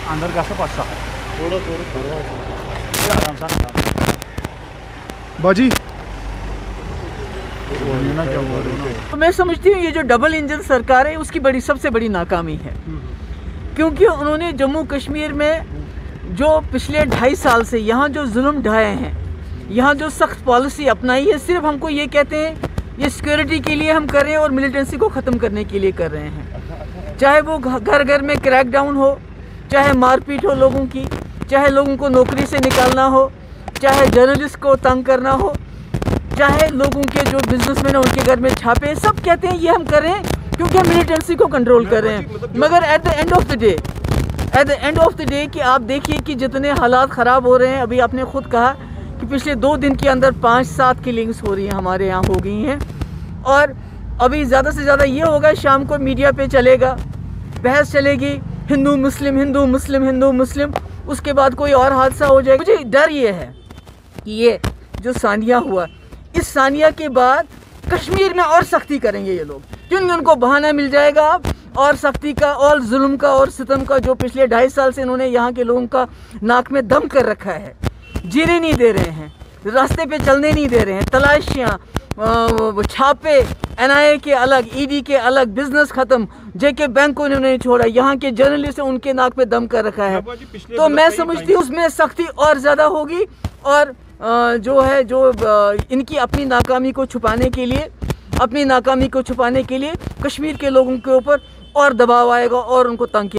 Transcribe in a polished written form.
अंदर का पासा बाजी तो मैं समझती हूँ ये जो डबल इंजन सरकार है उसकी सबसे बड़ी नाकामी है, क्योंकि उन्होंने जम्मू कश्मीर में जो पिछले 2.5 साल से यहाँ जो जुल्म ढाए हैं, यहाँ जो सख्त पॉलिसी अपनाई है, सिर्फ हमको ये कहते हैं ये सिक्योरिटी के लिए हम कर रहे हैं और मिलिटेंसी को ख़त्म करने के लिए कर रहे हैं। चाहे वो घर घर में क्रैकडाउन हो, चाहे मारपीट हो लोगों की, चाहे लोगों को नौकरी से निकालना हो, चाहे जर्नलिस्ट को तंग करना हो, चाहे लोगों के जो बिजनेसमैन हैं उनके घर में छापे, सब कहते हैं ये हम कर रहे हैं क्योंकि हम मिलिटेंसी को कंट्रोल कर रहे हैं। मगर at the end of the day कि आप देखिए कि जितने हालात ख़राब हो रहे हैं, अभी आपने खुद कहा कि पिछले 2 दिन के अंदर 5-7 किलिंग्स हो रही हैं, हमारे यहाँ हो गई हैं, और अभी ज़्यादा से ज़्यादा ये होगा, शाम को मीडिया पे चलेगा, बहस चलेगी, हिंदू मुस्लिम हिंदू मुस्लिम हिंदू मुस्लिम, उसके बाद कोई और हादसा हो जाएगा। मुझे डर ये है कि ये जो सानिया हुआ, इस सानिया के बाद कश्मीर में और सख्ती करेंगे ये लोग, क्योंकि उनको बहाना मिल जाएगा और सख्ती का और जुल्म का और सितम का, जो पिछले 2.5 साल से इन्होंने यहाँ के लोगों का नाक में दम कर रखा है। जीने नहीं दे रहे हैं, रास्ते पे चलने नहीं दे रहे हैं, तलाशियाँ, छापे, NIA के अलग, ED के अलग, बिजनेस ख़त्म, JK बैंक को इन्होंने नहीं छोड़ा, यहाँ के जर्नलिस्ट उनके नाक पे दम कर रखा है। तो मैं समझती हूँ उसमें सख्ती और ज़्यादा होगी, और इनकी अपनी नाकामी को छुपाने के लिए कश्मीर के लोगों के ऊपर और दबाव आएगा और उनको तंग